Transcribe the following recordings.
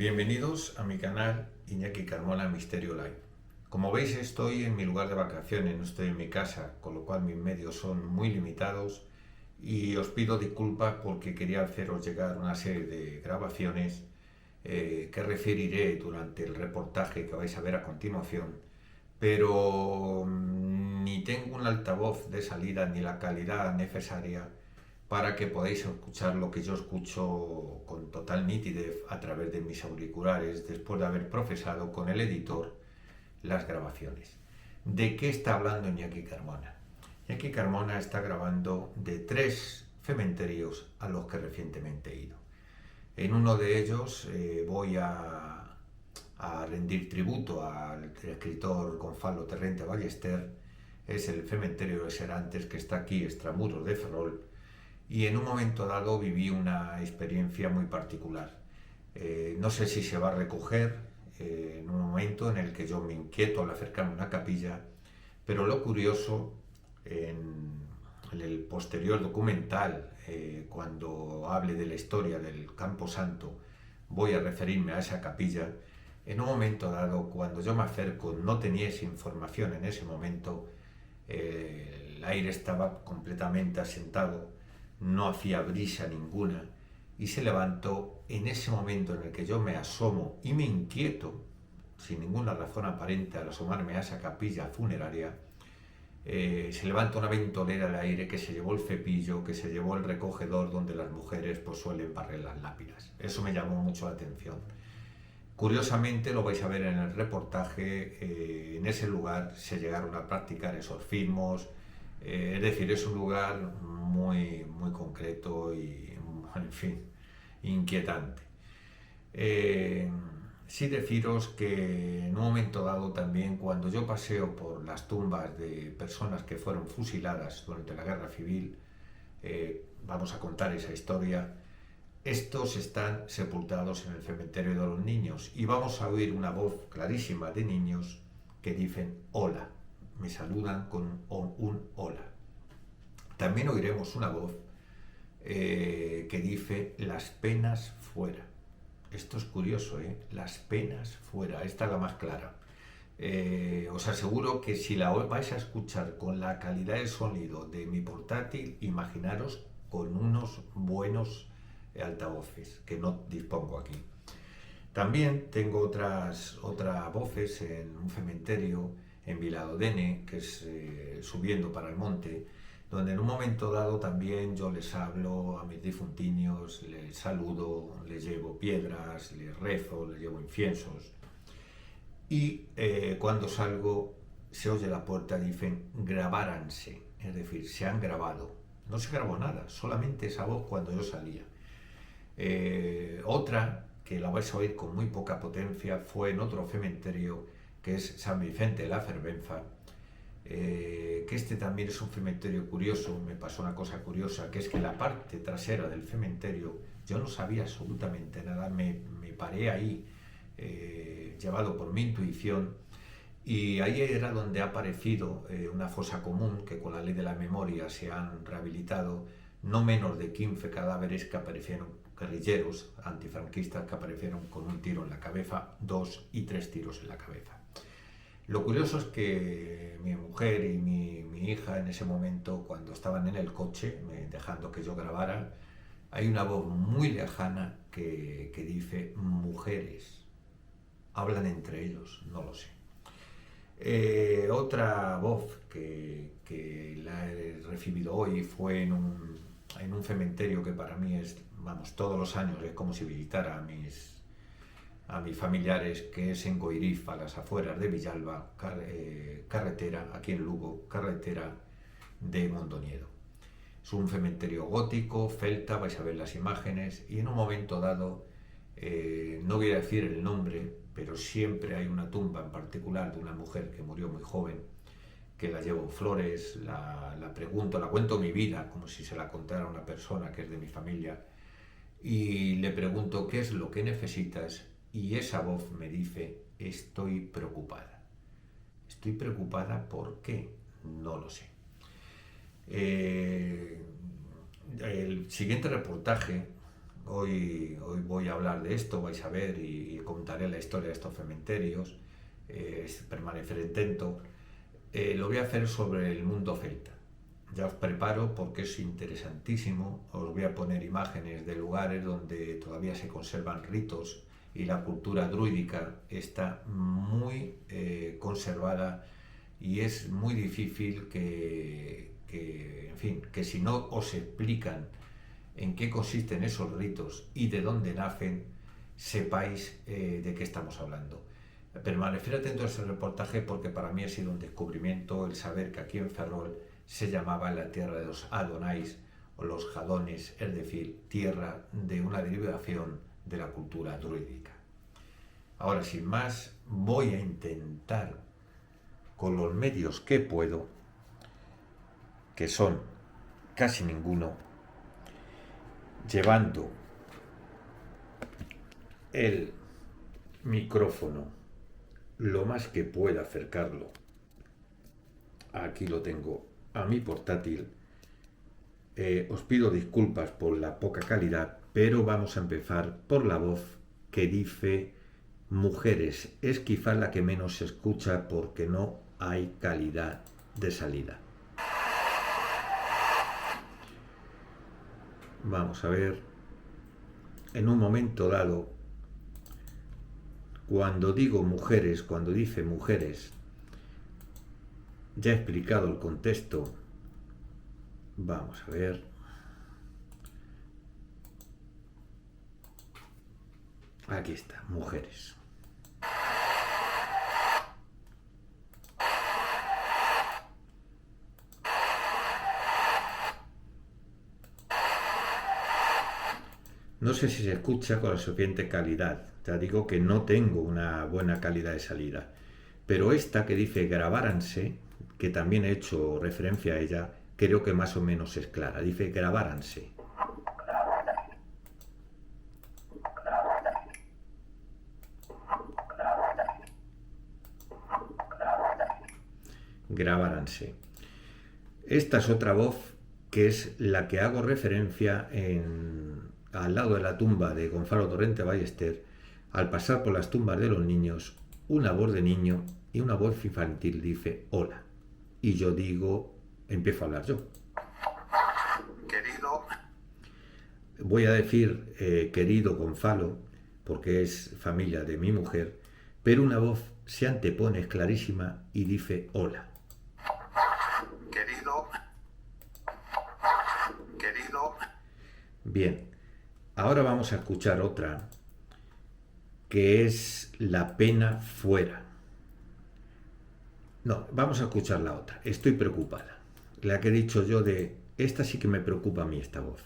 Bienvenidos a mi canal Iñaki Carmona Misterio Live. Como veis, estoy en mi lugar de vacaciones, no estoy en mi casa, con lo cual mis medios son muy limitados y os pido disculpas porque quería haceros llegar una serie de grabaciones que referiré durante el reportaje que vais a ver a continuación, pero ni tengo un altavoz de salida ni la calidad necesaria para que podáis escuchar lo que yo escucho con total nitidez a través de mis auriculares después de haber procesado con el editor las grabaciones. ¿De qué está hablando Iñaki Carmona? Iñaki Carmona está grabando de 3 cementerios a los que recientemente he ido. En uno de ellos voy a rendir tributo al escritor Gonzalo Torrente Ballester. Es el cementerio de Serantes, que está aquí extramuros de Ferrol, y en un momento dado viví una experiencia muy particular. No sé si se va a recoger en un momento en el que yo me inquieto al acercarme a una capilla, pero lo curioso, en el posterior documental, cuando hable de la historia del Campo Santo, voy a referirme a esa capilla. En un momento dado, cuando yo me acerco, no tenía esa información en ese momento, el aire estaba completamente asentado, no hacía brisa ninguna, y se levantó en ese momento en el que yo me asomo y me inquieto, sin ninguna razón aparente, al asomarme a esa capilla funeraria. Se levanta una ventolera al aire que se llevó el cepillo, que se llevó el recogedor donde las mujeres pues suelen barrer las lápidas. Eso me llamó mucho la atención. Curiosamente, lo vais a ver en el reportaje, en ese lugar se llegaron a practicar exorcismos, es decir, es un lugar muy, muy concreto y, en fin, inquietante. Sí deciros que en un momento dado también, cuando yo paseo por las tumbas de personas que fueron fusiladas durante la Guerra Civil, vamos a contar esa historia. Estos están sepultados en el cementerio de los niños y vamos a oír una voz clarísima de niños que dicen hola, me saludan con un hola. También oiremos una voz que dice las penas fuera. Esto es curioso, las penas fuera, esta es la más clara. Os aseguro que si la vais a escuchar con la calidad de sonido de mi portátil, imaginaros con unos buenos altavoces que no dispongo aquí. También tengo otras voces en un cementerio en Viladodene, que es subiendo para el monte, donde en un momento dado también yo les hablo a mis difuntinos, les saludo, les llevo piedras, les rezo, les llevo inciensos. Y cuando salgo se oye la puerta y dicen grabáranse, es decir, se han grabado. No se grabó nada, solamente esa voz cuando yo salía. Otra, que la vais a oír con muy poca potencia, fue en otro cementerio, que es San Vicente de la Fervenza, que este también es un cementerio curioso. Me pasó una cosa curiosa, que es que la parte trasera del cementerio, yo no sabía absolutamente nada, me paré ahí, llevado por mi intuición, y ahí era donde ha aparecido una fosa común, que con la ley de la memoria se han rehabilitado no menos de 15 cadáveres que aparecieron, guerrilleros antifranquistas que aparecieron con un tiro en la cabeza, 2 y 3 tiros en la cabeza. Lo curioso es que mi mujer y mi hija en ese momento, cuando estaban en el coche, dejando que yo grabara, hay una voz muy lejana que dice mujeres. Hablan entre ellos, no lo sé. Otra voz que la he recibido hoy fue en un cementerio que para mí es, vamos, todos los años es como si visitara a mis familiares, que es en Goiriz, a las afueras de Villalba, carretera, aquí en Lugo, carretera de Mondoñedo. Es un cementerio gótico, celta, vais a ver las imágenes, y en un momento dado, no voy a decir el nombre, pero siempre hay una tumba en particular de una mujer que murió muy joven, que la llevo flores, la pregunto, la cuento mi vida, como si se la contara a una persona que es de mi familia, y le pregunto qué es lo que necesitas, y esa voz me dice, estoy preocupada. Estoy preocupada, ¿por qué? No lo sé. El siguiente reportaje hoy voy a hablar de esto, vais a ver, y contaré la historia de estos cementerios, permaneceré atento. Lo voy a hacer sobre el mundo celta. Ya os preparo porque es interesantísimo. Os voy a poner imágenes de lugares donde todavía se conservan ritos y la cultura druídica está muy conservada, y es muy difícil en fin, que si no os explican en qué consisten esos ritos y de dónde nacen, sepáis de qué estamos hablando. Permanecer atento a ese reportaje porque para mí ha sido un descubrimiento el saber que aquí en Ferrol se llamaba la tierra de los Adonais o los Jadones, es decir, tierra de una derivación de la cultura druídica. Ahora, sin más, voy a intentar, con los medios que puedo, que son casi ninguno, llevando el micrófono lo más que pueda, acercarlo, aquí lo tengo, a mi portátil. Os pido disculpas por la poca calidad, pero vamos a empezar por la voz que dice mujeres. Es quizá la que menos se escucha porque no hay calidad de salida. Vamos a ver. En un momento dado, cuando digo mujeres, cuando dice mujeres, ya he explicado el contexto. Vamos a ver. Aquí está, mujeres. No sé si se escucha con la suficiente calidad. Ya digo que no tengo una buena calidad de salida. Pero esta que dice grabáranse, que también he hecho referencia a ella, creo que más o menos es clara. Dice grabáranse. Grabáranse. Esta es otra voz que es la que hago referencia al lado de la tumba de Gonzalo Torrente Ballester. Al pasar por las tumbas de los niños, una voz de niño y una voz infantil dice hola. Y yo digo, empiezo a hablar yo. Querido. Voy a decir querido Gonzalo, porque es familia de mi mujer, pero una voz se antepone, es clarísima, y dice hola. Querido. Querido. Bien, ahora vamos a escuchar otra, que es la pena fuera. No, vamos a escuchar la otra. Estoy preocupada. La que he dicho yo de... Esta sí que me preocupa a mí, esta voz.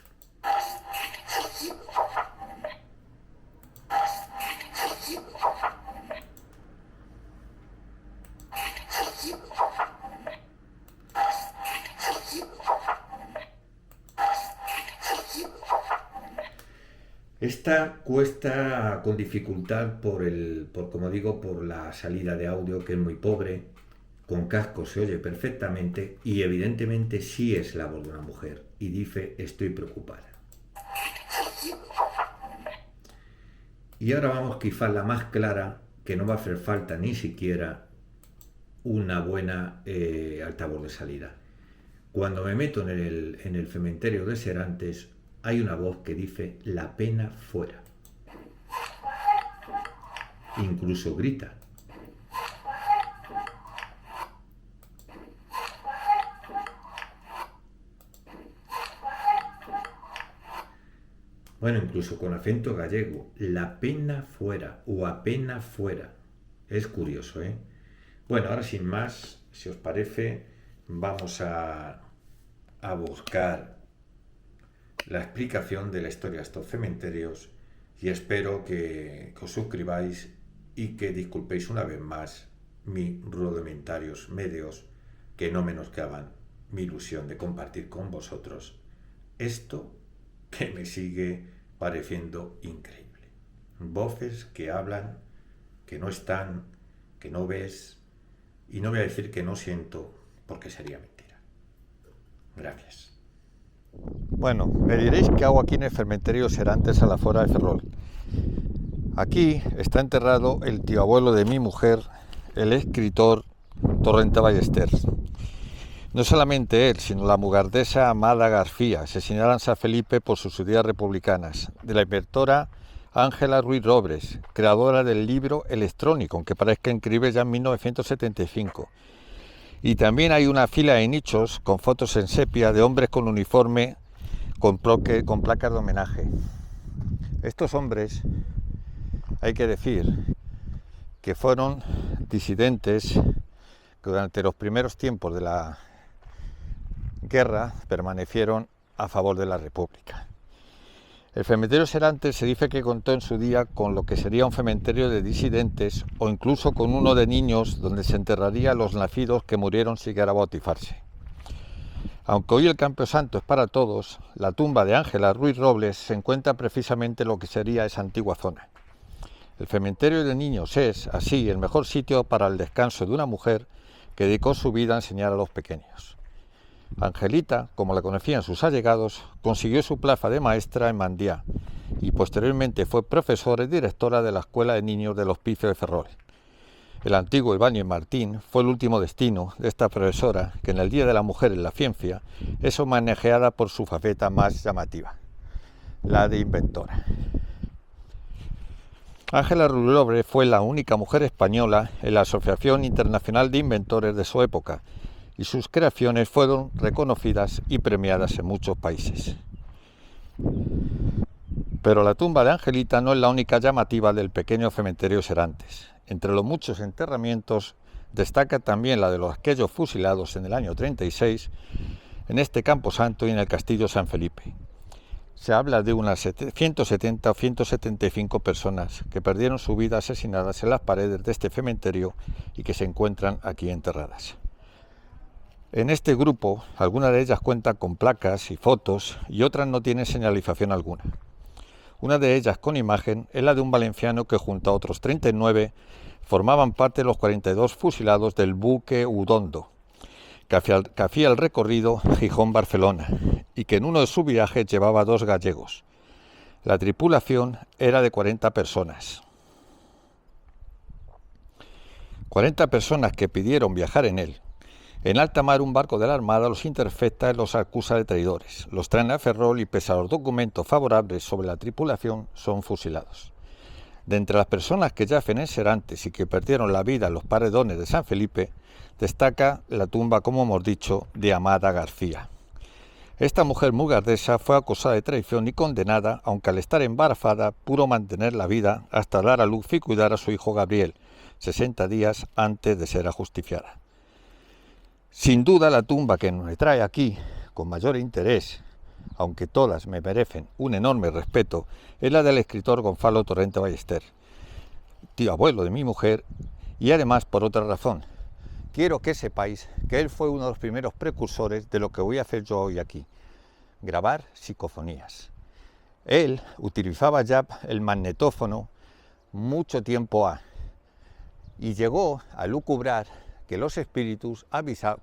Esta cuesta con dificultad como digo, por la salida de audio, que es muy pobre. Con casco se oye perfectamente y evidentemente sí es la voz de una mujer y dice estoy preocupada. Y ahora vamos quizás la más clara, que no va a hacer falta ni siquiera una buena altavoz de salida. Cuando me meto en el cementerio de Serantes, hay una voz que dice la pena fuera. Incluso grita. Bueno, incluso con acento gallego, la pena fuera o apena fuera. Es curioso, ¿eh? Bueno, ahora sin más, si os parece, vamos a buscar la explicación de la historia de estos cementerios y espero que os suscribáis y que disculpéis una vez más mis rudimentarios medios, que no menoscaban mi ilusión de compartir con vosotros esto que me sigue pareciendo increíble. Voces que hablan, que no están, que no ves, y no voy a decir que no siento, porque sería mentira. Gracias. Bueno, me diréis qué hago aquí en el cementerio Serantes a la Fora de Ferrol. Aquí está enterrado el tío abuelo de mi mujer, el escritor Torrente Ballesters. No solamente él, sino la mugardesa Amada García, asesinada en San Felipe por sus ideas republicanas, de la inventora Ángela Ruiz Robles, creadora del libro electrónico, aunque parezca increíble, ya en 1975. Y también hay una fila de nichos con fotos en sepia de hombres con uniforme con placas de homenaje. Estos hombres, hay que decir, que fueron disidentes que durante los primeros tiempos de la guerra permanecieron a favor de la República. El cementerio Serantes se dice que contó en su día con lo que sería un cementerio de disidentes o incluso con uno de niños donde se enterraría a los nacidos que murieron sin llegar a bautizarse. Aunque hoy el Camposanto es para todos, la tumba de Ángela Ruiz Robles se encuentra precisamente en lo que sería esa antigua zona. El cementerio de niños es, así, el mejor sitio para el descanso de una mujer que dedicó su vida a enseñar a los pequeños. Angelita, como la conocían sus allegados, consiguió su plaza de maestra en Mandiá y posteriormente fue profesora y directora de la Escuela de Niños del Hospicio de Ferrol. El antiguo Ibáñez Martín fue el último destino de esta profesora que en el Día de la Mujer en la Ciencia es homenajeada por su faceta más llamativa, la de inventora. Ángela Ruiz Robles fue la única mujer española en la Asociación Internacional de Inventores de su época y sus creaciones fueron reconocidas y premiadas en muchos países. Pero la tumba de Angelita no es la única llamativa del pequeño cementerio Serantes. Entre los muchos enterramientos destaca también la de los aquellos fusilados en el año 36 en este Camposanto y en el Castillo San Felipe. Se habla de unas 170 o 175 personas que perdieron su vida asesinadas en las paredes de este cementerio y que se encuentran aquí enterradas. En este grupo, algunas de ellas cuentan con placas y fotos y otras no tienen señalización alguna. Una de ellas con imagen es la de un valenciano que junto a otros 39 formaban parte de los 42 fusilados del buque Udondo, que hacía el recorrido Gijón-Barcelona y que en uno de sus viajes llevaba 2 gallegos. La tripulación era de 40 personas. 40 personas que pidieron viajar en él. En alta mar, un barco de la Armada los intercepta y los acusa de traidores. Los traen a Ferrol y, pese a los documentos favorables sobre la tripulación, son fusilados. De entre las personas que yacen en Serantes y que perdieron la vida en los paredones de San Felipe, destaca la tumba, como hemos dicho, de Amada García. Esta mujer mugardesa fue acusada de traición y condenada, aunque al estar embarazada pudo mantener la vida hasta dar a luz y cuidar a su hijo Gabriel, 60 días antes de ser ajusticiada. Sin duda la tumba que me trae aquí, con mayor interés, aunque todas me merecen un enorme respeto, es la del escritor Gonzalo Torrente Ballesters, tío abuelo de mi mujer, y además por otra razón. Quiero que sepáis que él fue uno de los primeros precursores de lo que voy a hacer yo hoy aquí, grabar psicofonías. Él utilizaba ya el magnetófono mucho tiempo y llegó a lucubrar que los espíritus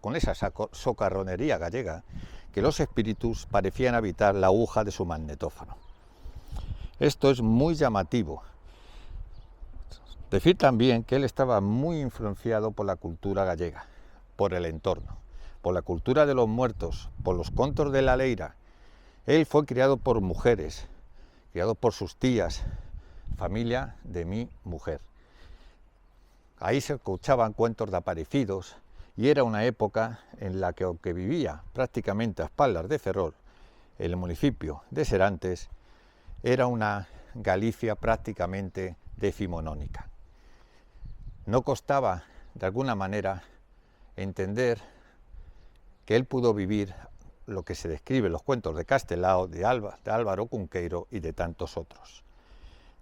con esa socarronería gallega, que los espíritus parecían habitar la aguja de su magnetófono. Esto es muy llamativo. Decir también que él estaba muy influenciado por la cultura gallega, por el entorno, por la cultura de los muertos, por los contos de la leira. Él fue criado por mujeres, criado por sus tías, familia de mi mujer. Ahí se escuchaban cuentos de aparecidos y era una época en la que, aunque vivía prácticamente a espaldas de Ferrol, el municipio de Serantes era una Galicia prácticamente decimonónica. No costaba, de alguna manera, entender que él pudo vivir lo que se describe en los cuentos de Castelao, de Álvaro Cunqueiro y de tantos otros.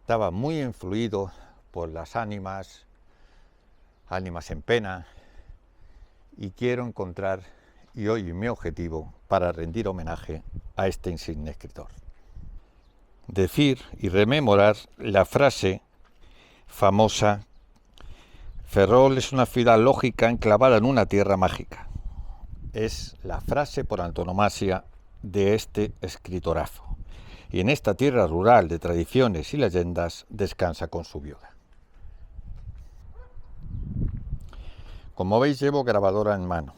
Estaba muy influido por las ánimas en pena, y quiero encontrar, y hoy mi objetivo, para rendir homenaje a este insigne escritor. Decir y rememorar la frase famosa: Ferrol es una ciudad lógica enclavada en una tierra mágica. Es la frase por antonomasia de este escritorazo. Y en esta tierra rural de tradiciones y leyendas descansa con su viuda. Como veis, llevo grabadora en mano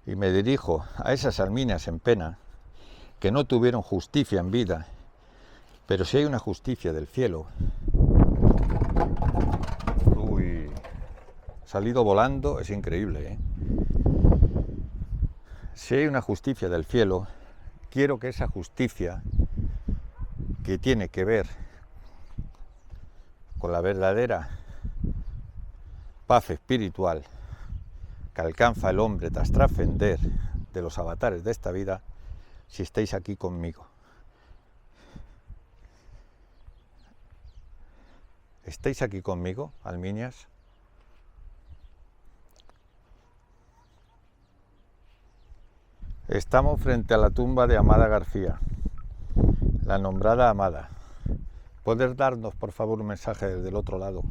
y me dirijo a esas alminas en pena que no tuvieron justicia en vida, pero si hay una justicia del cielo. Uy, salido volando, es increíble, ¿eh? Si hay una justicia del cielo, quiero que esa justicia, que tiene que ver con la verdadera paz espiritual que alcanza el hombre tras trascender de los avatares de esta vida, si estáis aquí conmigo. ¿Estáis aquí conmigo, almiñas? Estamos frente a la tumba de Amada García, la nombrada Amada. ¿Puedes darnos, por favor, un mensaje desde el otro lado?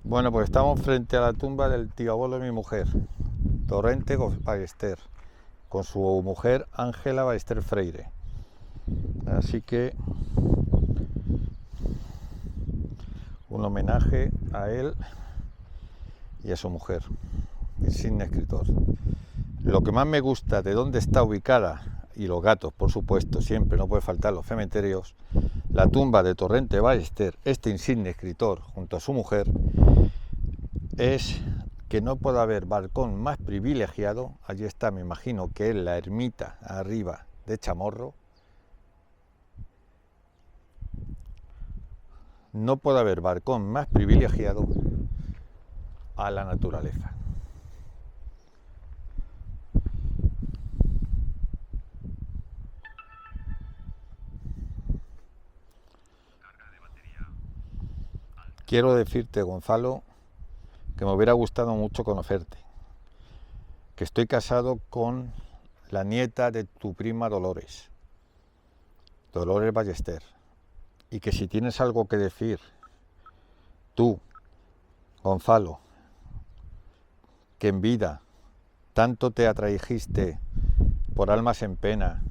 Bueno, pues estamos frente a la tumba del tío abuelo de mi mujer, Torrente Ballester, con su mujer Ángela Ballester Freire. Así que un homenaje a él y a su mujer, insigne escritor. Lo que más me gusta de dónde está ubicada, y los gatos, por supuesto, siempre no puede faltar los cementerios, la tumba de Torrente Ballester, este insigne escritor, junto a su mujer, es que no puede haber balcón más privilegiado. Allí está, me imagino que es la ermita arriba de Chamorro. No puede haber balcón más privilegiado a la naturaleza. Quiero decirte, Gonzalo, que me hubiera gustado mucho conocerte, que estoy casado con la nieta de tu prima Dolores Ballester, y que si tienes algo que decir, tú, Gonzalo, que en vida tanto te atraijiste por almas en pena,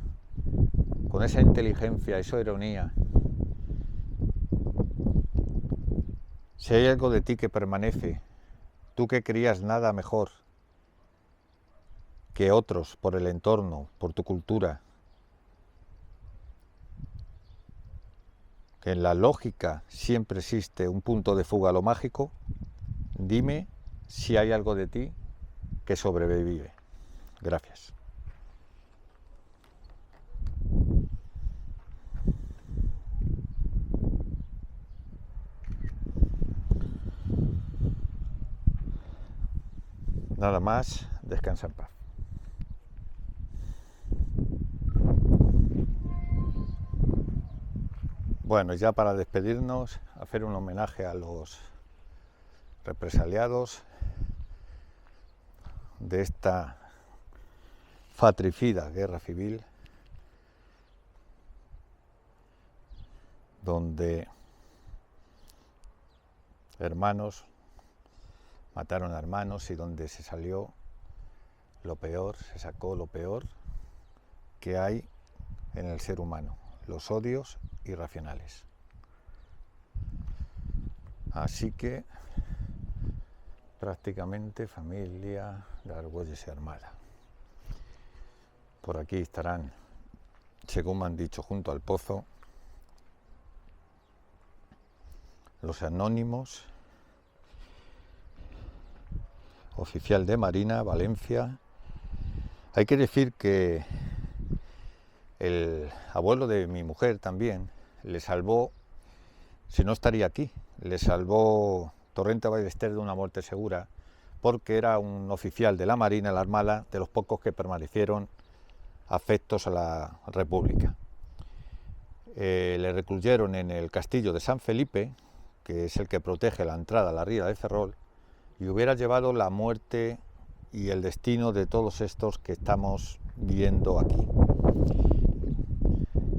con esa inteligencia, esa ironía, si hay algo de ti que permanece, tú que querías nada mejor que otros por el entorno, por tu cultura, que en la lógica siempre existe un punto de fuga a lo mágico, dime si hay algo de ti que sobrevive. Gracias. Nada más, descansa en paz. Bueno, ya para despedirnos, hacer un homenaje a los represaliados de esta fratricida guerra civil, donde hermanos mataron a hermanos y donde se salió lo peor, se sacó lo peor que hay en el ser humano, los odios irracionales. Así que prácticamente familia de Argüelles y Armada. Por aquí estarán, según me han dicho, junto al pozo, los anónimos, oficial de Marina, Valencia. Hay que decir que el abuelo de mi mujer también le salvó, si no estaría aquí, le salvó Torrente Ballester de una muerte segura, porque era un oficial de la Marina, la Armada, de los pocos que permanecieron afectos a la República. le recluyeron en el castillo de San Felipe, que es el que protege la entrada a la ría de Ferrol, y hubiera llevado la muerte y el destino de todos estos que estamos viendo aquí.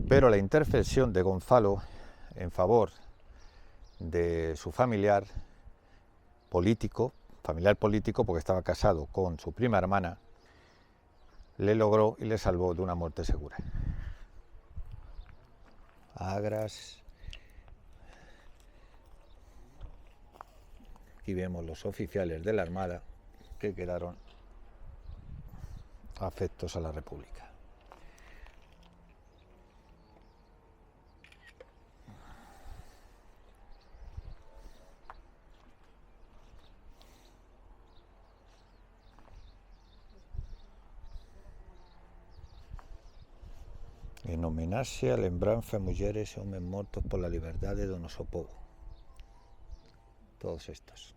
Pero la intercesión de Gonzalo en favor de su familiar político porque estaba casado con su prima hermana, le logró y le salvó de una muerte segura. Agras. Aquí vemos los oficiales de la Armada que quedaron afectos a la República. En homenaje a lembranza de mujeres y hombres muertos por la libertad de do noso povo. Todos estos.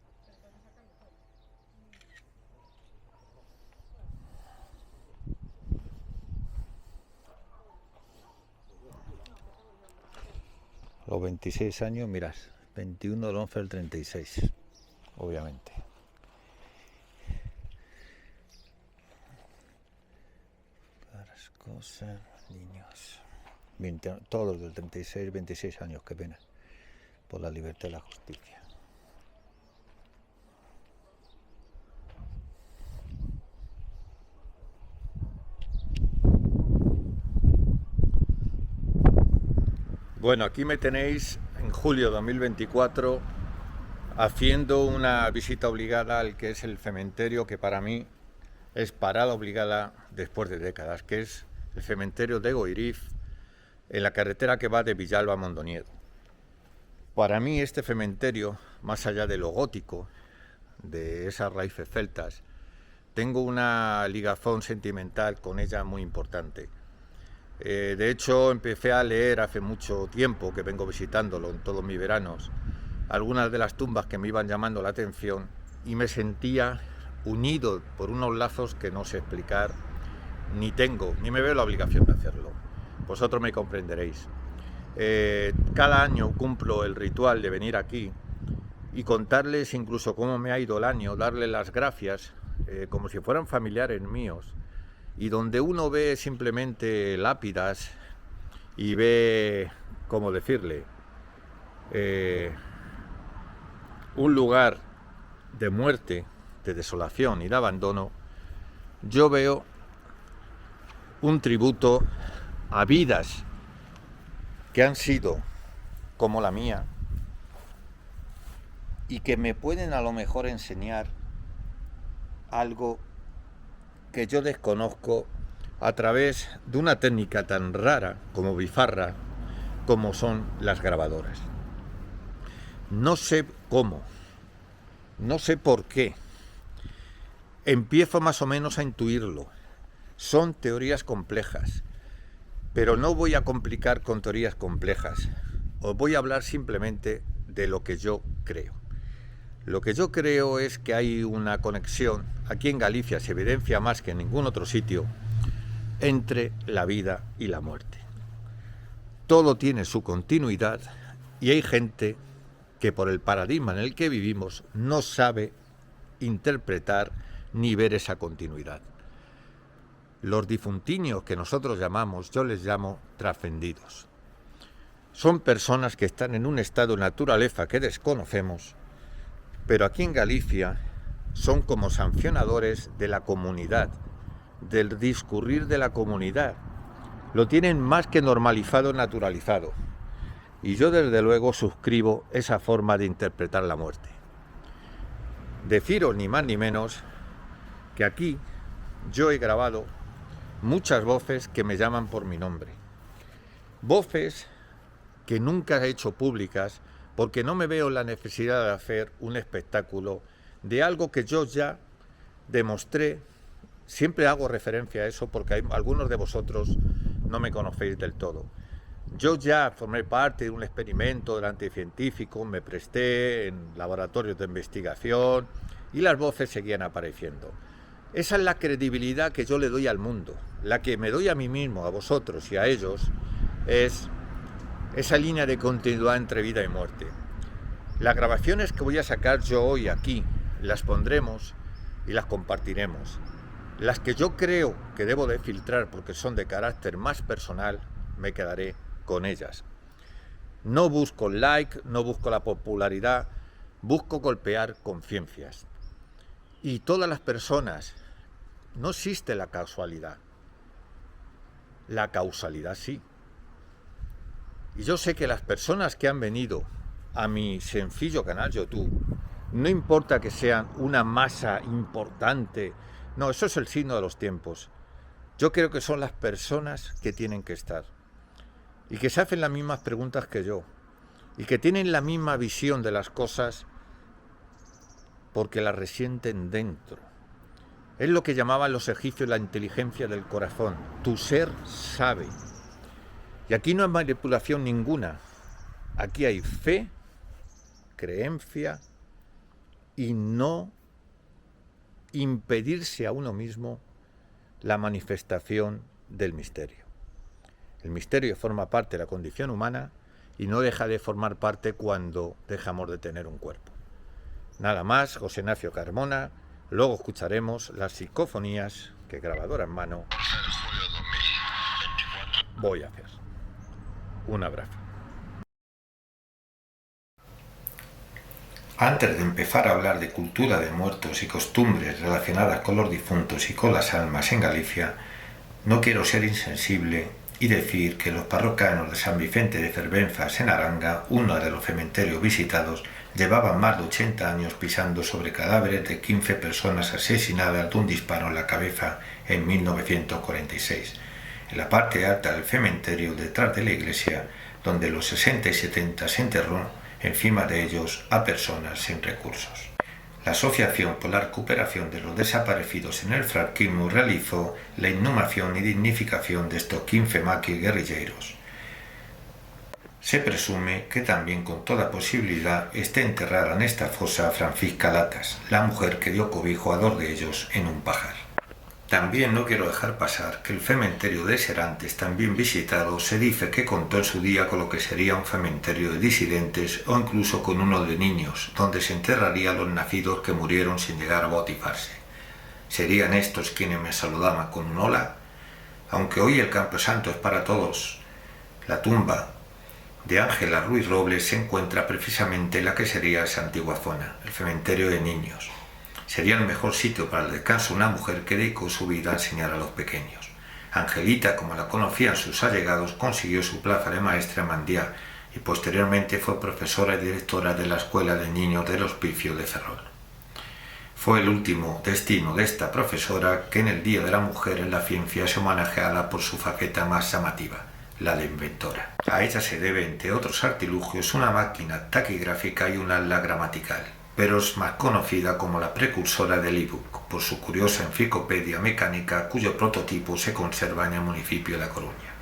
Los 26 años, mirad, 21 del 11 del 36, obviamente. Caras, cosas, niños. 20, todos del 36, 26 años, qué pena. Por la libertad y la justicia. Bueno, aquí me tenéis en julio de 2024 haciendo una visita obligada al que es el cementerio que para mí es parada obligada después de décadas, que es el cementerio de Goiriz, en la carretera que va de Villalba a Mondoñedo. Para mí este cementerio, más allá de lo gótico, de esas raíces celtas, tengo una ligazón sentimental con ella muy importante. De hecho, empecé a leer hace mucho tiempo, que vengo visitándolo en todos mis veranos, algunas de las tumbas que me iban llamando la atención y me sentía unido por unos lazos que no sé explicar, ni tengo, ni me veo la obligación de hacerlo. Vosotros me comprenderéis. Cada año cumplo el ritual de venir aquí y contarles incluso cómo me ha ido el año, darles las gracias, como si fueran familiares míos. Y donde uno ve simplemente lápidas y ve, ¿cómo decirle?, un lugar de muerte, de desolación y de abandono, yo veo un tributo a vidas que han sido como la mía y que me pueden a lo mejor enseñar algo que yo desconozco a través de una técnica tan rara como bifarra, como son las grabadoras. No sé cómo, no sé por qué, empiezo más o menos a intuirlo. Son teorías complejas, pero no voy a complicar con teorías complejas. Os voy a hablar simplemente de lo que yo creo. Lo que yo creo es que hay una conexión, aquí en Galicia se evidencia más que en ningún otro sitio, entre la vida y la muerte. Todo tiene su continuidad y hay gente que por el paradigma en el que vivimos no sabe interpretar ni ver esa continuidad. Los difuntiños que nosotros llamamos, yo les llamo trascendidos. Son personas que están en un estado de naturaleza que desconocemos, pero aquí en Galicia son como sancionadores de la comunidad, del discurrir de la comunidad. Lo tienen más que normalizado, naturalizado. Y yo desde luego suscribo esa forma de interpretar la muerte. Deciros ni más ni menos que aquí yo he grabado muchas voces que me llaman por mi nombre. Voces que nunca he hecho públicas porque no me veo la necesidad de hacer un espectáculo de algo que yo ya demostré. Siempre hago referencia a eso porque hay algunos de vosotros no me conocéis del todo. Yo ya formé parte de un experimento del anticientífico, me presté en laboratorios de investigación y las voces seguían apareciendo. Esa es la credibilidad que yo le doy al mundo. La que me doy a mí mismo, a vosotros y a ellos, es esa línea de continuidad entre vida y muerte. Las grabaciones que voy a sacar yo hoy aquí, las pondremos y las compartiremos. Las que yo creo que debo de filtrar porque son de carácter más personal, me quedaré con ellas. No busco like, no busco la popularidad, busco golpear conciencias. Y todas las personas, no existe la casualidad. La causalidad sí. Y yo sé que las personas que han venido a mi sencillo canal YouTube, no importa que sean una masa importante, no, eso es el signo de los tiempos. Yo creo que son las personas que tienen que estar y que se hacen las mismas preguntas que yo y que tienen la misma visión de las cosas porque las resienten dentro. Es lo que llamaban los egipcios la inteligencia del corazón. Tu ser sabe. Y aquí no hay manipulación ninguna. Aquí hay fe, creencia y no impedirse a uno mismo la manifestación del misterio. El misterio forma parte de la condición humana y no deja de formar parte cuando dejamos de tener un cuerpo. Nada más, José Ignacio Carmona. Luego escucharemos las psicofonías que grabadora en mano voy a hacer. Un abrazo. Antes de empezar a hablar de cultura de muertos y costumbres relacionadas con los difuntos y con las almas en Galicia, no quiero ser insensible y decir que los parroquianos de San Vicente de Fervenzas en Aranga, uno de los cementerios visitados, llevaban más de 80 años pisando sobre cadáveres de 15 personas asesinadas de un disparo en la cabeza en 1946, en la parte alta del cementerio detrás de la iglesia, donde los 60 y 70 se enterró encima de ellos a personas sin recursos. La Asociación por la Recuperación de los Desaparecidos en el Franquismo realizó la inhumación y dignificación de estos 15 maquis guerrilleros. Se presume que también con toda posibilidad esté enterrada en esta fosa Francisca Latas, la mujer que dio cobijo a 2 de ellos en un pajar. También no quiero dejar pasar que el cementerio de Serantes, también visitado, se dice que contó en su día con lo que sería un cementerio de disidentes o incluso con uno de niños, donde se enterraría a los nacidos que murieron sin llegar a bautizarse. ¿Serían estos quienes me saludaban con un hola? Aunque hoy el camposanto es para todos, la tumba de Ángela Ruiz Robles se encuentra precisamente en la que sería esa antigua zona, el cementerio de niños. Sería el mejor sitio para el descanso de una mujer que dedicó su vida a enseñar a los pequeños. Angelita, como la conocían sus allegados, consiguió su plaza de maestra en Mandía y posteriormente fue profesora y directora de la Escuela de Niños del Hospicio de Ferrol. Fue el último destino de esta profesora que en el Día de la Mujer en la Ciencia es homenajeada por su faceta más llamativa, la de inventora. A ella se debe, entre otros artilugios, una máquina taquigráfica y un ala gramatical, pero es más conocida como la precursora del ebook por su curiosa enciclopedia mecánica cuyo prototipo se conserva en el municipio de La Coruña.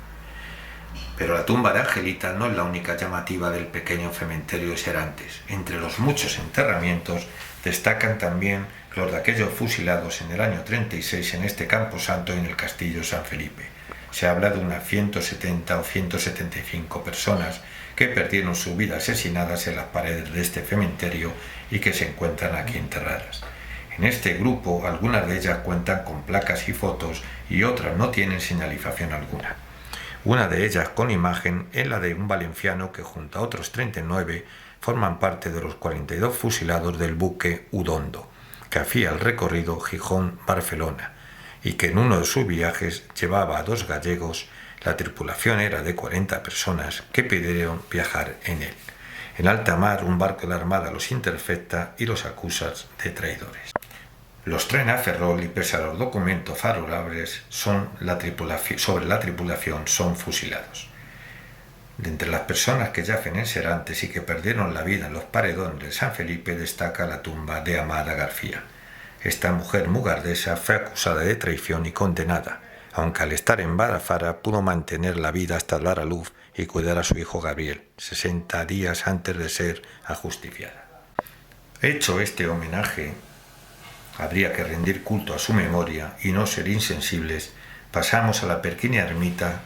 Pero la tumba de Angelita no es la única llamativa del pequeño cementerio de Serantes. Entre los muchos enterramientos destacan también los de aquellos fusilados en el año 36 en este camposanto y en el castillo San Felipe. Se habla de unas 170 o 175 personas que perdieron su vida asesinadas en las paredes de este cementerio y que se encuentran aquí enterradas. En este grupo, algunas de ellas cuentan con placas y fotos y otras no tienen señalización alguna. Una de ellas con imagen es la de un valenciano que junto a otros 39 forman parte de los 42 fusilados del buque Udondo, que hacía el recorrido Gijón-Barcelona y que en uno de sus viajes llevaba a 2 gallegos. La tripulación era de 40 personas que pidieron viajar en él. En alta mar, un barco de la Armada los intercepta y los acusa de traidores. Los traen a Ferrol y, pese a los documentos favorables sobre la tripulación, son fusilados. De entre las personas que yacen en Serantes y que perdieron la vida en los paredones de San Felipe destaca la tumba de Amada García. Esta mujer mugardesa fue acusada de traición y condenada, aunque al estar embarazada pudo mantener la vida hasta dar a luz y cuidar a su hijo Gabriel, 60 días antes de ser ajusticiada. Hecho este homenaje, habría que rendir culto a su memoria y no ser insensibles. Pasamos a la pequeña ermita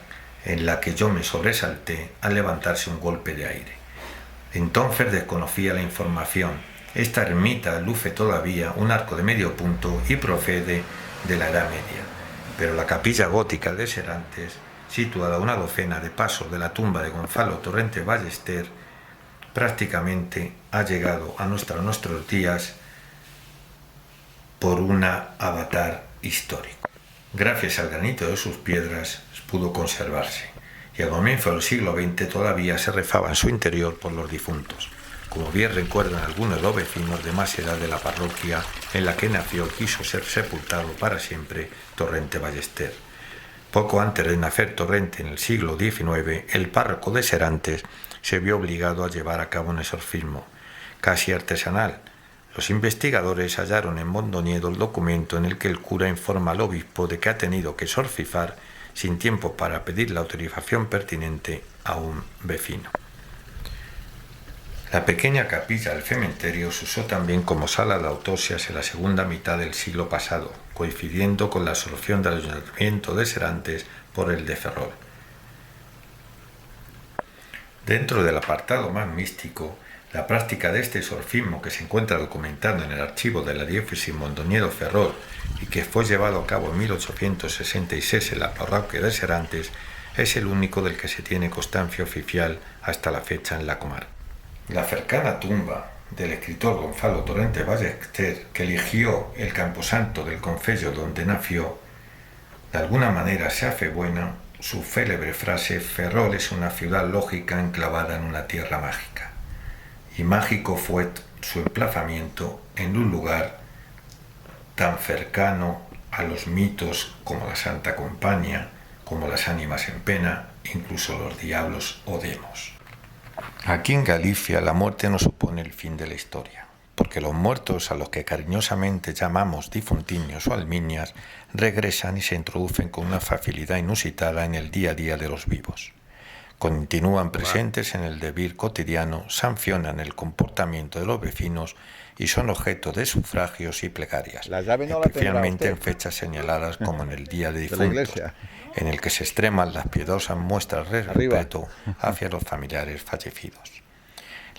en la que yo me sobresalté al levantarse un golpe de aire. Entonces desconocía la información. Esta ermita luce todavía un arco de medio punto y procede de la Edad Media, pero la capilla gótica de Serantes, situada a una docena de pasos de la tumba de Gonzalo Torrente Ballester, prácticamente ha llegado a nuestros días por un avatar histórico. Gracias al granito de sus piedras pudo conservarse, y a comienzo del siglo XX todavía se rezaba en su interior por los difuntos, como bien recuerdan algunos de los vecinos de más edad de la parroquia en la que nació y quiso ser sepultado para siempre Torrente Ballester. Poco antes de nacer Torrente, en el siglo XIX, el párroco de Serantes se vio obligado a llevar a cabo un exorcismo, casi artesanal. Los investigadores hallaron en Mondoñedo el documento en el que el cura informa al obispo de que ha tenido que exorcizar sin tiempo para pedir la autorización pertinente a un vecino. La pequeña capilla del cementerio se usó también como sala de autopsias en la segunda mitad del siglo pasado, coincidiendo con la absorción del ayuntamiento de Serantes por el de Ferrol. Dentro del apartado más místico, la práctica de este exorcismo, que se encuentra documentado en el archivo de la diócesis Mondoñedo-Ferrol y que fue llevado a cabo en 1866 en la parroquia de Serantes, es el único del que se tiene constancia oficial hasta la fecha en la comarca. La cercana tumba del escritor Gonzalo Torrente Ballester, que eligió el camposanto del concello donde nació, de alguna manera se hace buena su célebre frase: Ferrol es una ciudad lógica enclavada en una tierra mágica. Y mágico fue su emplazamiento en un lugar tan cercano a los mitos como la Santa Compañía, como las ánimas en pena, incluso los diablos o demos. Aquí en Galicia la muerte no supone el fin de la historia, porque los muertos, a los que cariñosamente llamamos difuntiños o almiñas, regresan y se introducen con una facilidad inusitada en el día a día de los vivos. Continúan presentes en el devenir cotidiano, sancionan el comportamiento de los vecinos y son objeto de sufragios y plegarias, especialmente en fechas señaladas como en el Día de Difuntos, en el que se extreman las piadosas muestras de respeto hacia los familiares fallecidos.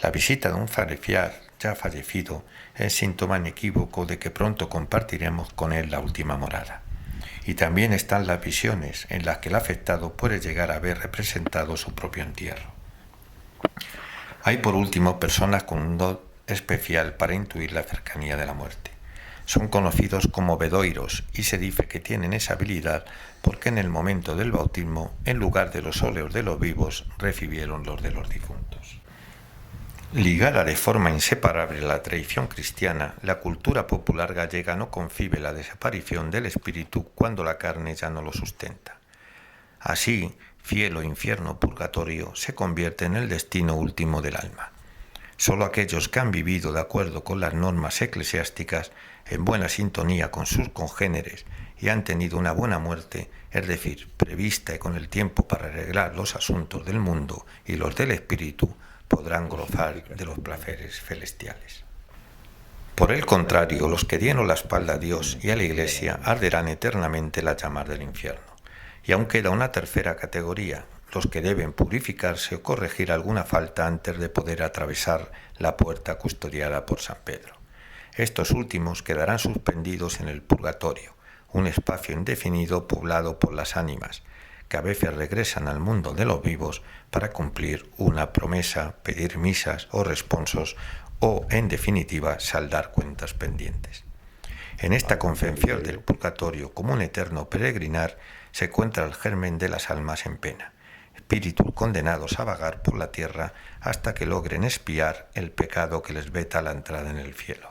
La visita de un familiar ya fallecido es síntoma inequívoco de que pronto compartiremos con él la última morada. Y también están las visiones en las que el afectado puede llegar a ver representado su propio entierro. Hay por último personas con un don especial para intuir la cercanía de la muerte. Son conocidos como bedoiros y se dice que tienen esa habilidad porque en el momento del bautismo, en lugar de los óleos de los vivos, recibieron los de los difuntos. Ligada de forma inseparable a la tradición cristiana, la cultura popular gallega no concibe la desaparición del espíritu cuando la carne ya no lo sustenta. Así, cielo, infierno, purgatorio se convierte en el destino último del alma. Solo aquellos que han vivido de acuerdo con las normas eclesiásticas, en buena sintonía con sus congéneres y han tenido una buena muerte, es decir, prevista y con el tiempo para arreglar los asuntos del mundo y los del espíritu, podrán gozar de los placeres celestiales. Por el contrario, los que dieron la espalda a Dios y a la Iglesia arderán eternamente las llamas del infierno. Y aún queda una tercera categoría, los que deben purificarse o corregir alguna falta antes de poder atravesar la puerta custodiada por San Pedro. Estos últimos quedarán suspendidos en el purgatorio, un espacio indefinido poblado por las ánimas, que a veces regresan al mundo de los vivos para cumplir una promesa, pedir misas o responsos o, en definitiva, saldar cuentas pendientes. En esta concepción del purgatorio como un eterno peregrinar se encuentra el germen de las almas en pena, espíritus condenados a vagar por la tierra hasta que logren expiar el pecado que les veta la entrada en el cielo,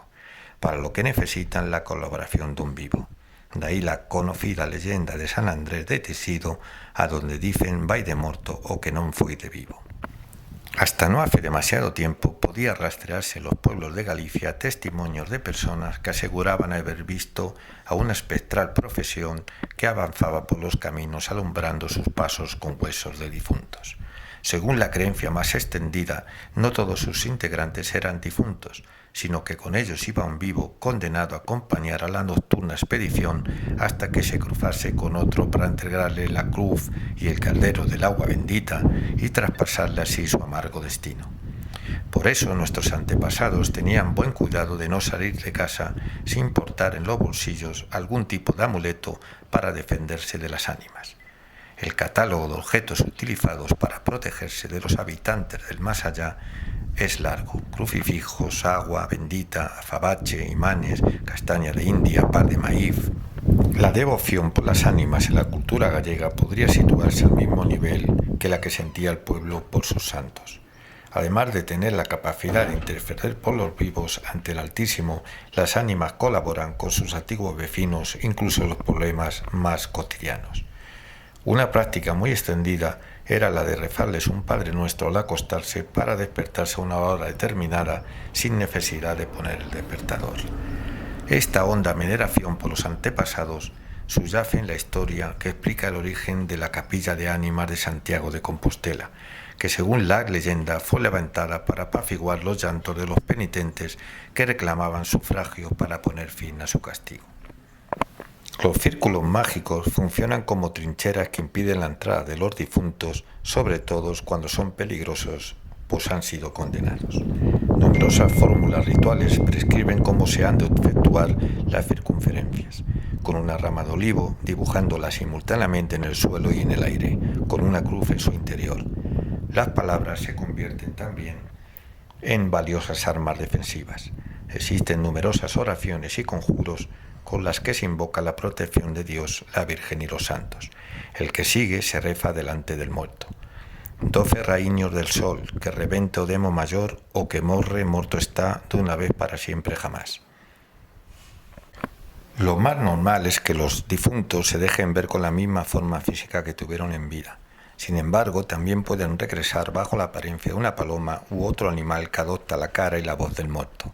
para lo que necesitan la colaboración de un vivo. De ahí la conocida leyenda de San Andrés de Tesido, a donde dicen vai de morto o que non foi de vivo. Hasta no hace demasiado tiempo podía rastrearse en los pueblos de Galicia testimonios de personas que aseguraban haber visto a una espectral procesión que avanzaba por los caminos alumbrando sus pasos con huesos de difuntos. Según la creencia más extendida, no todos sus integrantes eran difuntos, sino que con ellos iba un vivo condenado a acompañar a la nocturna expedición hasta que se cruzase con otro para entregarle la cruz y el caldero del agua bendita y traspasarle así su amargo destino. Por eso nuestros antepasados tenían buen cuidado de no salir de casa sin portar en los bolsillos algún tipo de amuleto para defenderse de las ánimas. El catálogo de objetos utilizados para protegerse de los habitantes del más allá es largo: crucifijos, agua bendita, azabache, imanes, castaña de India, pan de maíz. La devoción por las ánimas en la cultura gallega podría situarse al mismo nivel que la que sentía el pueblo por sus santos. Además de tener la capacidad de interceder por los vivos ante el Altísimo, las ánimas colaboran con sus antiguos vecinos, incluso en los problemas más cotidianos. Una práctica muy extendida era la de rezarles un Padre Nuestro al acostarse para despertarse a una hora determinada sin necesidad de poner el despertador. Esta honda veneración por los antepasados subyace en la historia que explica el origen de la capilla de ánimas de Santiago de Compostela, que según la leyenda fue levantada para apaciguar los llantos de los penitentes que reclamaban sufragio para poner fin a su castigo. Los círculos mágicos funcionan como trincheras que impiden la entrada de los difuntos, sobre todo cuando son peligrosos, pues han sido condenados. Numerosas fórmulas rituales prescriben cómo se han de efectuar las circunferencias, con una rama de olivo, dibujándola simultáneamente en el suelo y en el aire, con una cruz en su interior. Las palabras se convierten también en valiosas armas defensivas. Existen numerosas oraciones y conjuros con las que se invoca la protección de Dios, la Virgen y los santos. El que sigue se reza delante del muerto. 12 raíños del sol, que revente o demo mayor, o que morre, muerto está, de una vez para siempre jamás. Lo más normal es que los difuntos se dejen ver con la misma forma física que tuvieron en vida. Sin embargo, también pueden regresar bajo la apariencia de una paloma u otro animal que adopta la cara y la voz del muerto.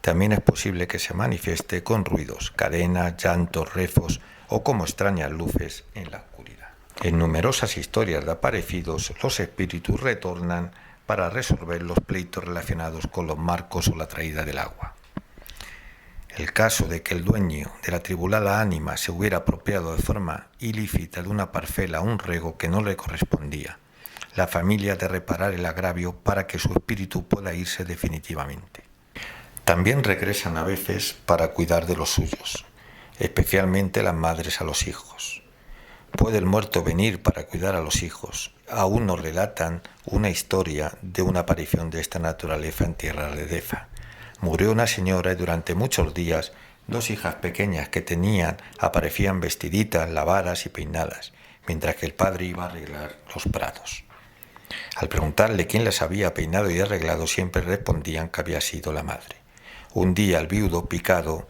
También es posible que se manifieste con ruidos, cadenas, llantos, rezos o como extrañas luces en la oscuridad. En numerosas historias de aparecidos, los espíritus retornan para resolver los pleitos relacionados con los marcos o la traída del agua. El caso de que el dueño de la tribulada ánima se hubiera apropiado de forma ilícita de una parcela o un rego que no le correspondía, la familia ha de reparar el agravio para que su espíritu pueda irse definitivamente. También regresan a veces para cuidar de los suyos, especialmente las madres a los hijos. Puede el muerto venir para cuidar a los hijos. Aún nos relatan una historia de una aparición de esta naturaleza en tierra de Deza. Murió una señora y durante muchos días 2 hijas pequeñas que tenían aparecían vestiditas, lavadas y peinadas, mientras que el padre iba a arreglar los prados. Al preguntarle quién las había peinado y arreglado, siempre respondían que había sido la madre. Un día el viudo, picado,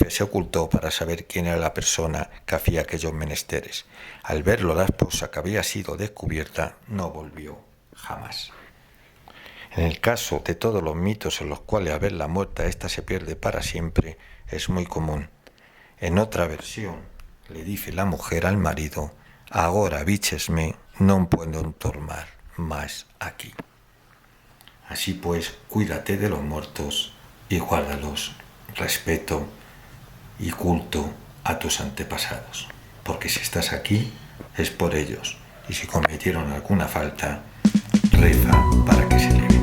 se ocultó para saber quién era la persona que hacía aquellos menesteres. Al verlo la esposa, que había sido descubierta, no volvió jamás. En el caso de todos los mitos en los cuales al verla muerta ésta se pierde para siempre, es muy común. En otra versión le dice la mujer al marido: «Agora víchesme, non puedo tornar más aquí». Así pues, cuídate de los muertos y guárdalos, respeto y culto a tus antepasados, porque si estás aquí es por ellos, y si cometieron alguna falta, reza para que se liberen.